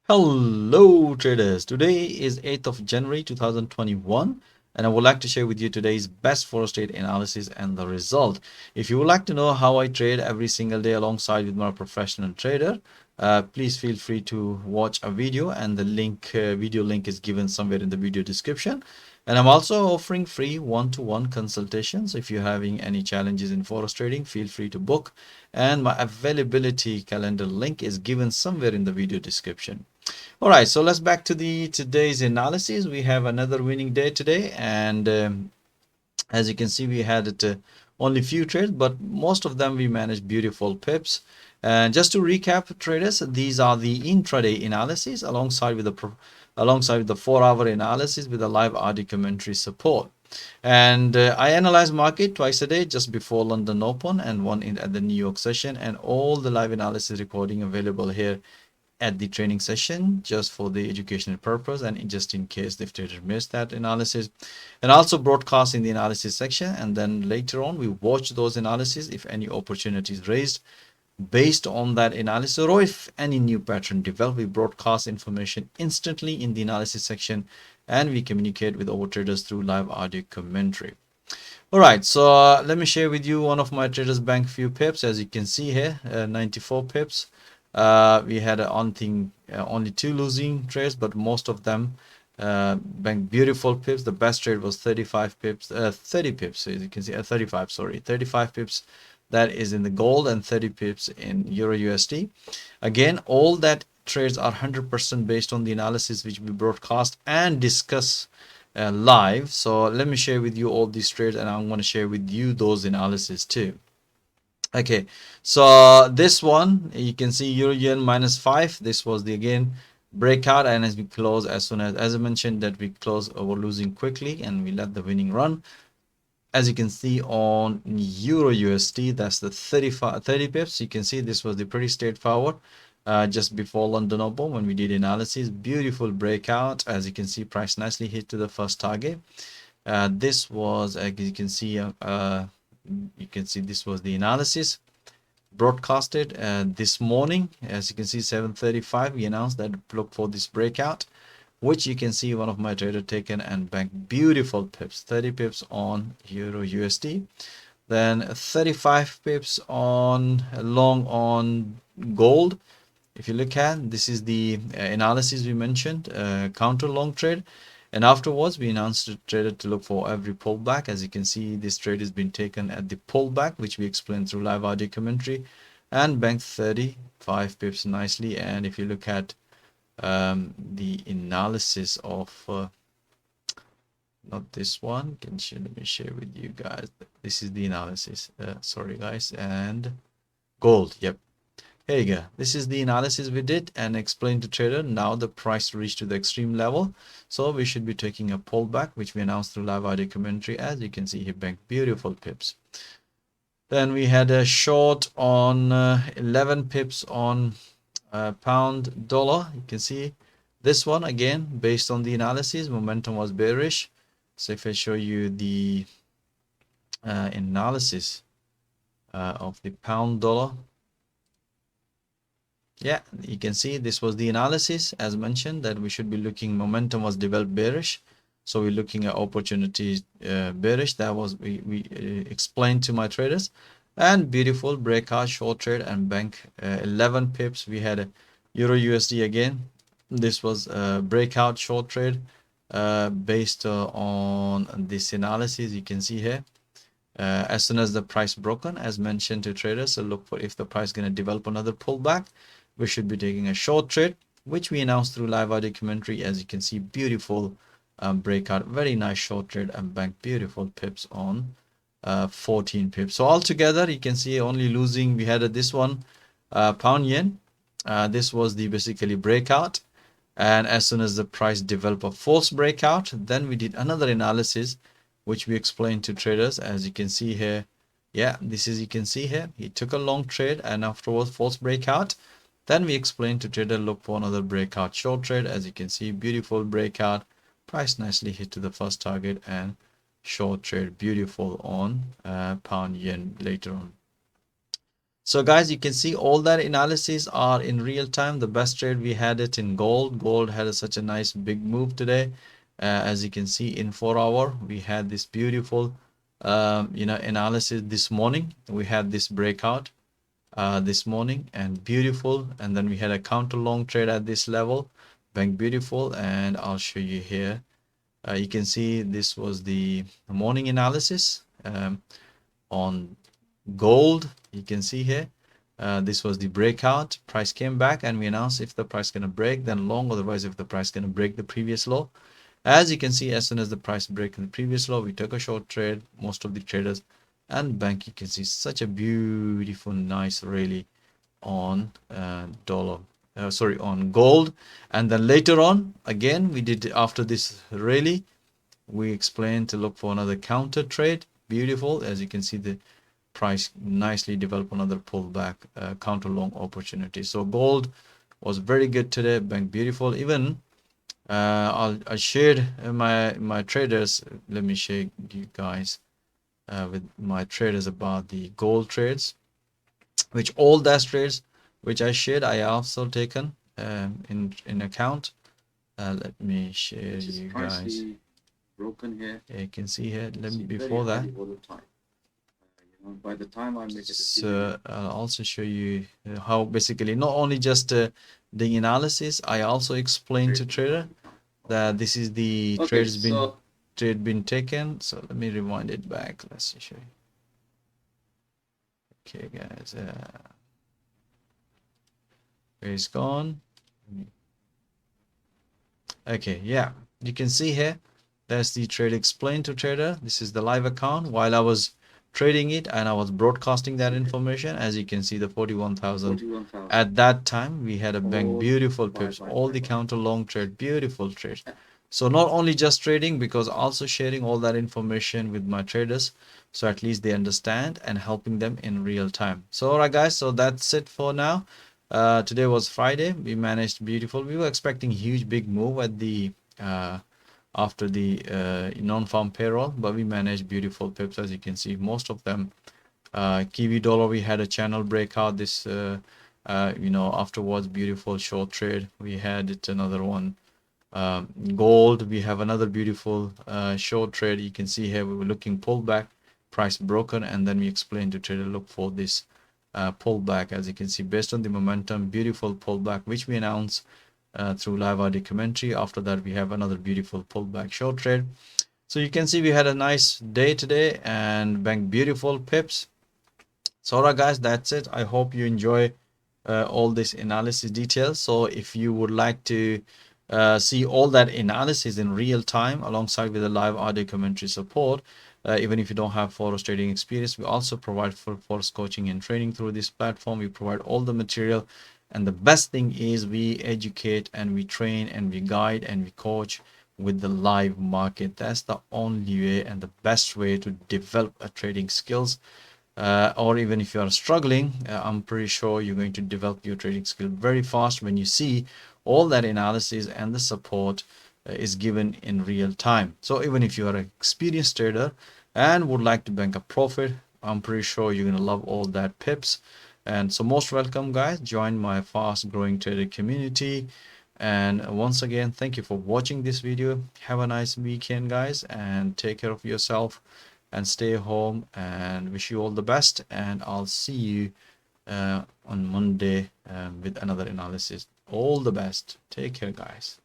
Hello traders, today is 8th of January 2021 and I would like to share with you today's best forex trade analysis and the result. If you would like to know how I trade every single day alongside with my professional trader, please feel free to watch a video and the video link is given somewhere in the video description. And I'm also offering free one-to-one consultations. If you're having any challenges in forex trading, feel free to book. And my availability calendar link is given somewhere in the video description. All right, so let's back to today's analysis. We have another winning day today, and as you can see, we had only few trades, but most of them we managed beautiful pips. And just to recap, traders, these are the intraday analysis alongside with the 4-hour analysis with the live audio commentary support. And I analyze market twice a day, just before London Open and one at the New York session, and all the live analysis recording available here at the training session just for the educational purpose and just in case the trader missed that analysis, and also broadcast in the analysis section, and then later on we watch those analyses. If any opportunities raised based on that analysis or if any new pattern develop, we broadcast information instantly in the analysis section and we communicate with our traders through live audio commentary. All right, so let me share with you one of my traders bank few pips. As you can see here, 94 pips. We had only two losing trades, but most of them bank beautiful pips. The best trade was 35 pips, 30 pips. So as you can see, 35, sorry, 35 pips. That is in the gold and 30 pips in Euro USD. Again, all that trades are 100% based on the analysis which we broadcast and discuss live. So let me share with you all these trades, and I'm going to share with you those analysis too. Okay, so this one you can see Euro yen -5. This was the again breakout, and as we close, as I mentioned that we close over losing quickly and we let the winning run. As you can see on Euro USD, that's the 30 pips. You can see this was the pretty straightforward just before London Open when we did analysis. Beautiful breakout. As you can see, price nicely hit to the first target. This was, as you can see, this was the analysis broadcasted this morning. As you can see, 7:35, we announced that look for this breakout, which you can see one of my trader taken and banked beautiful pips, 30 pips on Euro USD, then 35 pips on long on gold. If you look at, this is the analysis we mentioned, counter long trade. And afterwards, we announced the trader to look for every pullback. As you can see, this trade has been taken at the pullback, which we explained through live audio commentary, and banked 35 pips nicely. And if you look at the analysis of not this one, let me share with you guys. This is the analysis. Sorry, guys, and gold. Yep. Here you go. This is the analysis we did and explained to trader. Now the price reached to the extreme level, so we should be taking a pullback, which we announced through live audio commentary. As you can see, he banked beautiful pips. Then we had a short on 11 pips on pound dollar. You can see this one again based on the analysis. Momentum was bearish. So if I show you the analysis of the pound dollar. Yeah, you can see this was the analysis as mentioned that we should be looking, momentum was developed bearish, so we're looking at opportunities bearish. That was we explained to my traders, and beautiful breakout short trade and bank 11 pips. We had a Euro USD again. This was a breakout short trade based on this analysis. You can see here as soon as the price broken, as mentioned to traders, so look for if the price going to develop another pullback, we should be taking a short trade, which we announced through live audio commentary. As you can see, beautiful breakout, very nice short trade and bank beautiful pips on 14 pips. So altogether, you can see only losing, we had this one pound yen. This was the basically breakout, and as soon as the price developed a false breakout, then we did another analysis which we explained to traders. As you can see here, yeah, this is, you can see here, he took a long trade and afterwards false breakout. Then we explained to trader look for another breakout short trade. As you can see, beautiful breakout, price nicely hit to the first target, and short trade beautiful on pound yen later on. So guys, you can see all that analysis are in real time. The best trade we had it in gold. Gold had such a nice big move today. As you can see in 4 hour, we had this beautiful analysis this morning. We had this breakout this morning and beautiful, and then we had a counter long trade at this level, bank beautiful, and I'll show you here. You can see this was the morning analysis on gold. You can see here this was the breakout. Price came back and we announced if the price gonna break, then long, otherwise if the price gonna break the previous low. As you can see, as soon as the price break in the previous low, we took a short trade, most of the traders, and bank. You can see such a beautiful nice rally on on gold. And then later on again we did, after this rally, we explained to look for another counter trade. Beautiful, as you can see the price nicely develop another pullback, counter long opportunity. So gold was very good today, bank beautiful. Even I shared my traders. Let me share you guys with my traders about the gold trades, which all that trades which I shared, I also taken in account. Let me share you guys. Broken here. Yeah, you can see here. Let me before that. By the time I make a decision, so I'll also show you how basically not only just the analysis, I also explain to trader that this is the trade been taken. So let me rewind it back. Let's show you. Okay, guys. Where it's gone. Okay, yeah, you can see here. That's the trade explained to trader. This is the live account while I was trading it and I was broadcasting that information. As you can see, the 41,000 at that time we had a bank beautiful pips, all the counter long trade, beautiful trade. So not only just trading, because also sharing all that information with my traders, so at least they understand and helping them in real time. So all right guys, so that's it for now. Today was Friday. We managed beautiful. We were expecting huge big move at the after the non-farm payroll, but we managed beautiful pips. As you can see, most of them. Kiwi dollar, we had a channel breakout this afterwards, beautiful short trade. We had it another one. Gold, we have another beautiful short trade. You can see here we were looking pullback, price broken, and then we explained to trader look for this pullback. As you can see, based on the momentum, beautiful pullback which we announced through live audio commentary. After that we have another beautiful pullback short trade. So you can see we had a nice day today and bank beautiful pips. So alright guys, that's it. I hope you enjoy all this analysis details. So if you would like to see all that analysis in real time alongside with the live audio commentary support, even if you don't have forex trading experience, we also provide full forex coaching and training through this platform. We provide all the material, and the best thing is we educate and we train and we guide and we coach with the live market. That's the only way and the best way to develop a trading skills. Or even if you are struggling, I'm pretty sure you're going to develop your trading skill very fast when you see all that analysis and the support is given in real time. So even if you are an experienced trader and would like to bank a profit, I'm pretty sure you're going to love all that pips. And so most welcome guys, join my fast growing trader community. And once again, thank you for watching this video. Have a nice weekend guys, and take care of yourself and stay home, and wish you all the best. And I'll see you on Monday with another analysis. All the best. Take care guys.